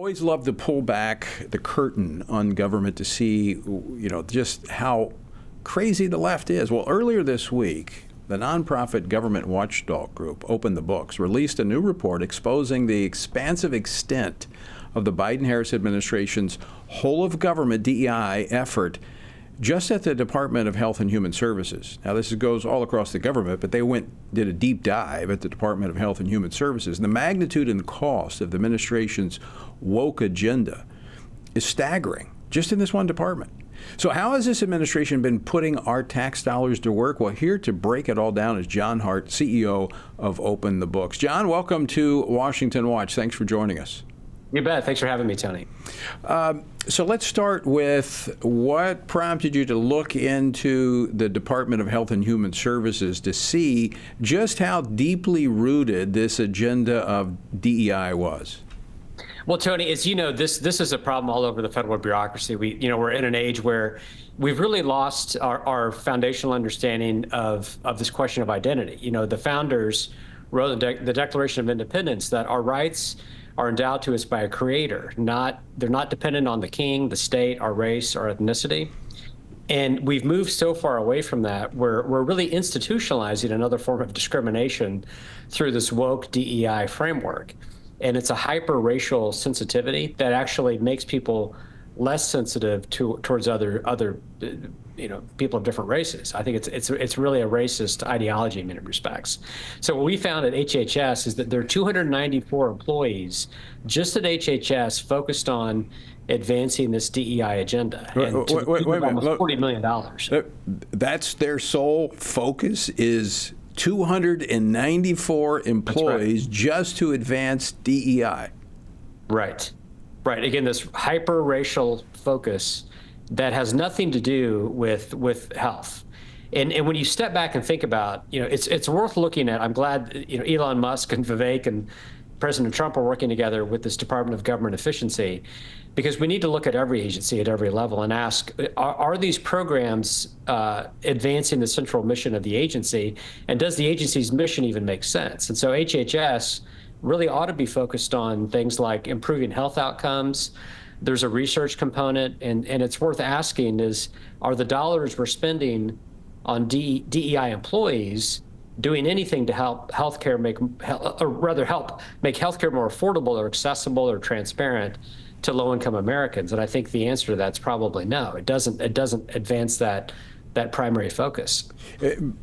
Always love to pull back the curtain on government to see, just how crazy the left is. Well, earlier this week, the nonprofit government watchdog group Open the Books released a new report exposing the expansive extent of the Biden-Harris administration's whole-of-government DEI effort just at the Department of Health and Human Services. Now, this goes all across the government, but they did a deep dive at the Department of Health and Human Services. And the magnitude and cost of the administration's woke agenda is staggering, just in this one department. So how has this administration been putting our tax dollars to work? Well, here to break it all down is John Hart, CEO of Open the Books. John, welcome to Washington Watch. Thanks for joining us. You bet. Thanks for having me, Tony. So let's start with what prompted you to look into the Department of Health and Human Services to see just how deeply rooted this agenda of DEI was. Well, Tony, as you know, this is a problem all over the federal bureaucracy. We're in an age where we've really lost our foundational understanding of this question of identity. The founders wrote the Declaration of Independence that our rights are endowed to us by a creator. They're not dependent on the king, the state, our race, our ethnicity. And we've moved so far away from that, we're really institutionalizing another form of discrimination through this woke DEI framework. And it's a hyper-racial sensitivity that actually makes people less sensitive towards other people of different races. I think it's really a racist ideology in many respects. So what we found at HHS is that there are 294 employees just at HHS focused on advancing this DEI agenda. Wait a minute. Almost $40 million. That's their sole focus is 294 employees just to advance DEI. Right. Again, this hyper-racial focus that has nothing to do with health. And when you step back and think about, it's worth looking at. I'm glad, Elon Musk and Vivek and President Trump are working together with this Department of Government Efficiency, because we need to look at every agency at every level and ask, are these programs advancing the central mission of the agency? And does the agency's mission even make sense? And so HHS really ought to be focused on things like improving health outcomes. There's a research component, and it's worth asking are the dollars we're spending on DEI employees doing anything to help healthcare help make healthcare more affordable or accessible or transparent to low-income Americans? And I think the answer to that's probably no. It doesn't advance that primary focus.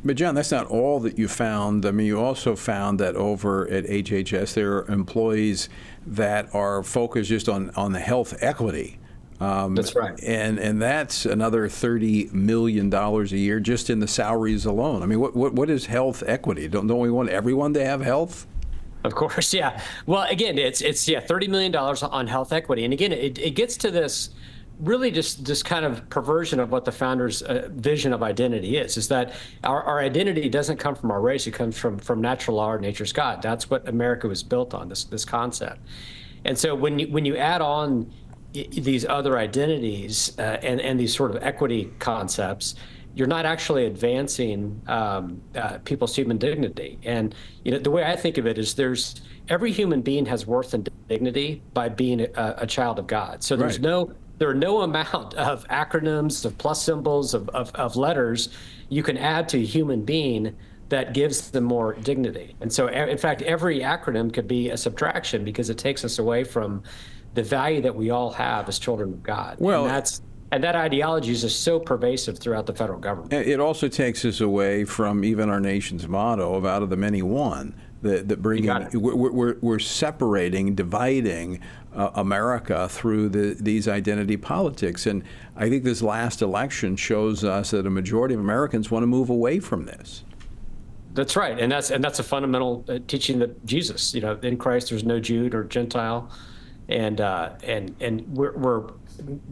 But John, that's not all that you found. I mean, you also found that over at HHS there are employees that are focused just on the health equity. That's right. And that's another $30 million a year just in the salaries alone. I mean, what is health equity? Don't we want everyone to have health? Of course, yeah. Well, again, it's $30 million on health equity. And again, it gets to this really just this kind of perversion of what the founders' vision of identity is that our identity doesn't come from our race. It comes from natural law or nature's God. That's what America was built on, this concept. And so when you add on these other identities and these sort of equity concepts, you're not actually advancing people's human dignity. And the way I think of it is every human being has worth and dignity by being a child of God. So there are no amount of acronyms, of plus symbols, of letters you can add to a human being that gives them more dignity. And so, in fact, every acronym could be a subtraction because it takes us away from the value that we all have as children of God. Well, and that ideology is just so pervasive throughout the federal government. It also takes us away from even our nation's motto of out of the many one. We're separating, dividing America through these identity politics. And I think this last election shows us that a majority of Americans want to move away from this. That's right. And that's a fundamental teaching that Jesus, in Christ, there's no Jew or Gentile. And we're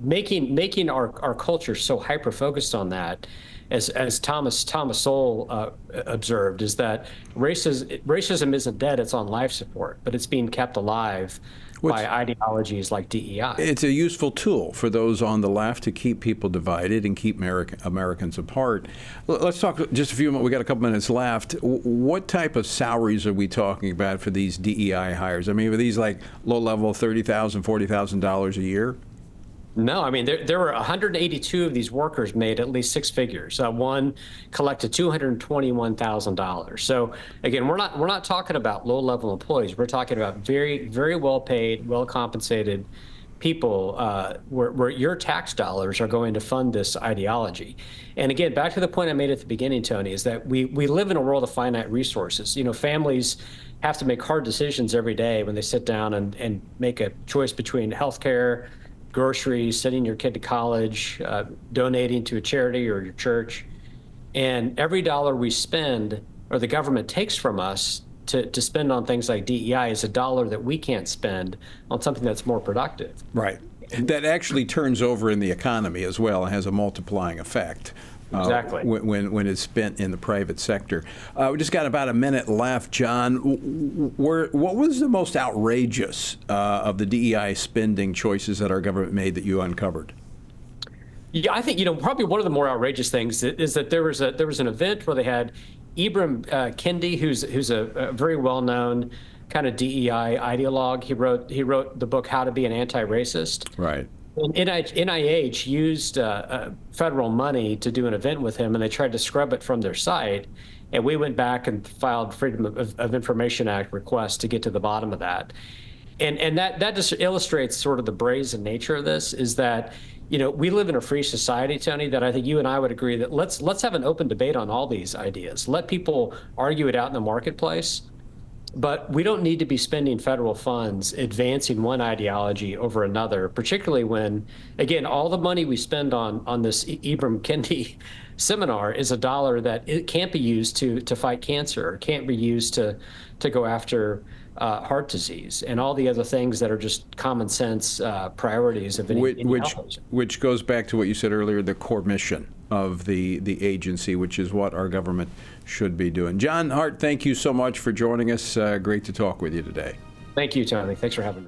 making our culture so hyper-focused on that. As Thomas Sowell observed, is that racism isn't dead; it's on life support, but it's being kept alive by ideologies like DEI. It's a useful tool for those on the left to keep people divided and keep Americans apart. Let's talk just a few minutes. We got a couple minutes left. What type of salaries are we talking about for these DEI hires? I mean, are these like low-level $30,000, $40,000 a year? No, I mean, there were 182 of these workers made at least six figures. One collected $221,000. So again, we're not talking about low-level employees. We're talking about very, very well-paid, well-compensated people where your tax dollars are going to fund this ideology. And again, back to the point I made at the beginning, Tony, is that we live in a world of finite resources. You know, families have to make hard decisions every day when they sit down and make a choice between healthcare, groceries, sending your kid to college, donating to a charity or your church. And every dollar we spend, or the government takes from us to spend on things like DEI, is a dollar that we can't spend on something that's more productive. Right. That actually turns over in the economy as well and has a multiplying effect. Exactly. When it's spent in the private sector. We just got about a minute left, John. What was the most outrageous of the DEI spending choices that our government made that you uncovered? Yeah, I think, probably one of the more outrageous things is that there was an event where they had Ibram Kendi, who's a very well-known kind of DEI ideologue. He wrote the book How to Be an Anti-Racist. Right. And NIH used federal money to do an event with him, and they tried to scrub it from their site. And we went back and filed Freedom of Information Act requests to get to the bottom of that. And that just illustrates sort of the brazen nature of this, is that, we live in a free society, Tony, that I think you and I would agree that let's have an open debate on all these ideas. Let people argue it out in the marketplace. But we don't need to be spending federal funds advancing one ideology over another, particularly when, again, all the money we spend on this Ibram Kendi seminar is a dollar that it can't be used to fight cancer, or can't be used to go after heart disease and all the other things that are just common sense priorities of any which goes back to what you said earlier, the core mission of the agency, which is what our government should be doing. John Hart, thank you so much for joining us. Great to talk with you today. Thank you, Tony. Thanks for having me.